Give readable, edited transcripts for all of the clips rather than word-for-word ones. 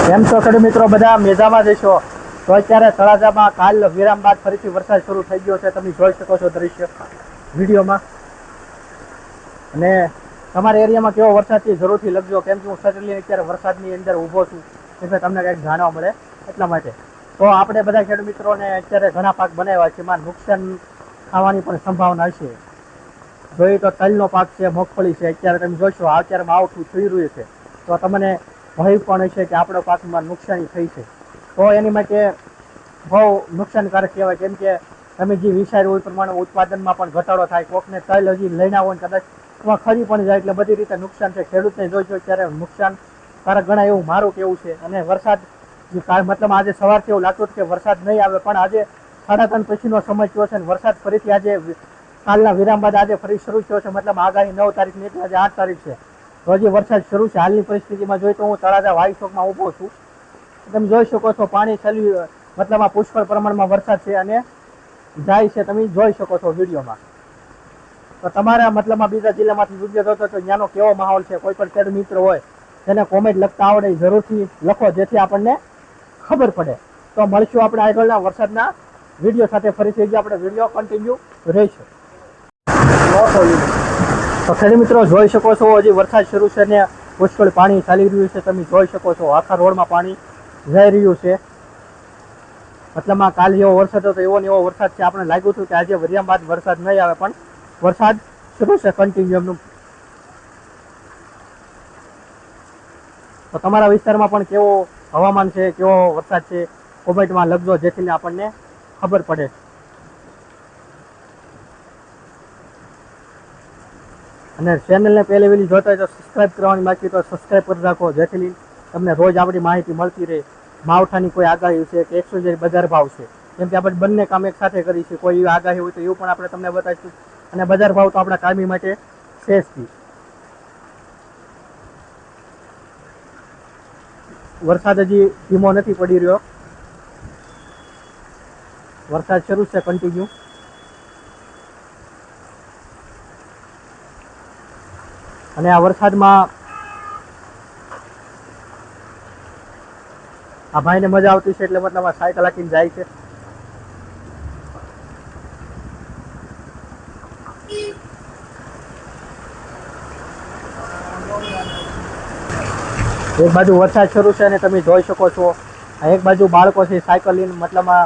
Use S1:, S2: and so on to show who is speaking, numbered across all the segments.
S1: કેમ છો ખેડૂત મિત્રો? બધા મેજામાં જશો તો અત્યારે તળાજામાં કાલ વિરામ બાદ ફરીથી વરસાદ શરૂ થઈ ગયો છે. તમે જોઈ શકો છો દ્રશ્ય વિડીયોમાં. અને તમારા એરિયામાં કેવો વરસાદ છે જરૂરથી લખજો, કેમ કે હું સડનલી અત્યારે વરસાદની અંદર ઊભો છું એટલે તમને કંઈક જાણવા મળે એટલા માટે. તો આપણે બધા ખેડૂત મિત્રોને અત્યારે ઘણા પાક બનાવ્યા છે, એમાં નુકસાન થવાની પણ સંભાવના છે. જોઈએ તો તલનો પાક છે, મગફળી છે. અત્યારે તમે જોશો અત્યારે માવઠું થઈ રહ્યું છે તો તમને ભય પણ છે કે આપણો પાકમાં નુકસાની થઈ છે. તો એની માટે બહુ નુકસાનકારક કહેવાય, કેમ કે તમે જે વિચાર્યું હોય પ્રમાણે ઉત્પાદનમાં પણ ઘટાડો થાય. કોકને તલ હજી લઈને આવો ને કદાચ એમાં ખરી પણ જાય એટલે બધી રીતે નુકસાન છે. ખેડૂતને જોઈજો ત્યારે નુકસાનકારક ગણાય એવું મારું કેવું છે. અને વરસાદ મતલબ આજે સવારથી એવું લાગતું કે વરસાદ નહીં આવે, પણ આજે 3:30 પછીનો સમય થયો છે ને વરસાદ ફરીથી આજે કાલના વિરામ બાદ આજે ફરી શરૂ થયો છે. મતલબ આગાહી 9 તારીખની એટલે આજે 8 તારીખ છે તો હજી વરસાદ શરૂ છે. હાલની પરિસ્થિતિમાં જોઈએ તો હું તળાજા વાઈ ચોકમાં ઊભો છું. તમે જોઈ શકો છો પાણી ચાલ્યું, મતલબ આ પુષ્કળ પ્રમાણમાં વરસાદ છે અને જાય છે, તમે જોઈ શકો છો વિડીયોમાં. તો તમારા મતલબમાં બીજા જિલ્લામાંથી વિડીયો જોતો તો ત્યાંનો કેવો માહોલ છે, કોઈ પણ ખેડૂત મિત્ર હોય તેને કોમેન્ટ લખતા આવડે જરૂરથી લખો, જેથી આપણને ખબર પડે. તો મળશું આપણે આગળના વરસાદના વિડીયો સાથે. ફરીથી આપણે વિડીયો કન્ટિન્યુ રહેશે. તો ખેડૂત મિત્રો જોઈ શકો છો હજી વરસાદ શરૂ છે ને પુષ્કળ પાણી ચાલી રહ્યું છે. તમે જોઈ શકો છો આખા રોડમાં પાણી જઈ રહ્યું છે. મતલબમાં કાલ જેવો વરસાદ હતો એવો ને એવો વરસાદ છે. આપણે લાગ્યું હતું કે આજે વિરામ બાદ વરસાદ નહીં આવે, પણ વરસાદ શરૂ છે કન્ટિન્યુ એમનું. તો તમારા વિસ્તારમાં પણ કેવો હવામાન છે, કેવો વરસાદ છે, કોમેન્ટમાં લખજો, જેથી આપણને ખબર પડે. અને ચેનલને પહેલી વહેલી જોતા હોય તો સબસ્ક્રાઈબ કરવાની બાકી તો સબસ્ક્રાઈબ કરી રાખો, જેથી તમને રોજ આપણી માહિતી મળતી રહે. માવઠાની કોઈ આગાહી છે કે 100 બજાર ભાવ છે, કેમ કે આપણે બંને કામ એક સાથે કરીશું. કોઈ એવી આગાહી હોય તો એવું પણ આપણે તમને બતાવીશું. અને બજાર ભાવ તો આપણા કાયમી માટે સેજથી. વરસાદ હજી ધીમો નથી પડી રહ્યો, વરસાદ શરૂ છે કન્ટિન્યુ. અને આ વરસાદમાં આ ભાઈને મજા આવતી છે એટલે મતલબ આ સાયકલ હાંકીને જાય છે. એક બાજુ વરસાદ શરૂ છે અને તમે જોઈ શકો છો આ એક બાજુ બાળકો છે સાયકલ લઈને મતલબમાં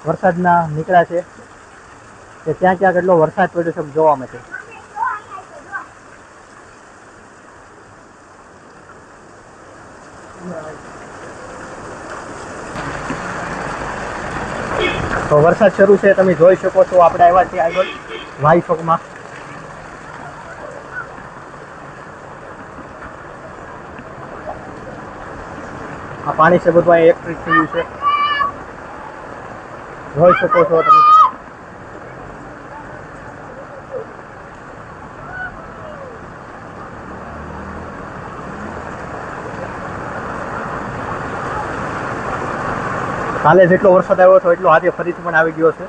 S1: વરસાદના નીકળ્યા છે કે ત્યાં ક્યાં કેટલો વરસાદ પડ્યો છે જોવા માટે. તો વરસાદ શરૂ છે, તમે જોઈ શકો છો. આપણે આવ્યા છીએ આગળ વાઈ ચોકમાં. આ પાણી છે બધું અહીં એકત્રિત થયું છે, જોઈ શકો છો તમે. કાલે જેટલો વરસાદ આવ્યો હતો એટલો આજે ફરીથી પણ આવી ગયો છે.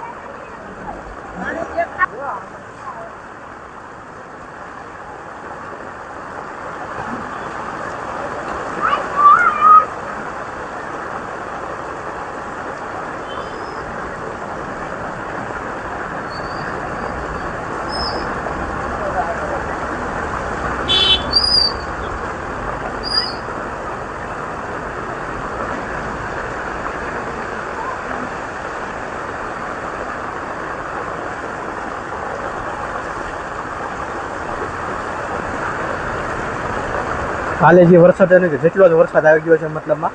S1: કાલે જે વરસાદ આવ્યો છે જેટલો જ વરસાદ આવી ગયો છે મતલબમાં.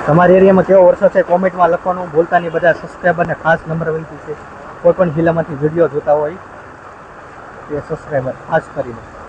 S1: તમારી એરિયામાં કેવો વરસાદ છે કોમેન્ટમાં લખવાનું ભૂલતા નહીં. બધા સબસ્ક્રાઈબરને ખાસ નંબર વિનંતી છે, કોઈ પણ જિલ્લામાંથી વિડીયો જોતા હોય એ સબસ્ક્રાઈબર ખાસ કરીને.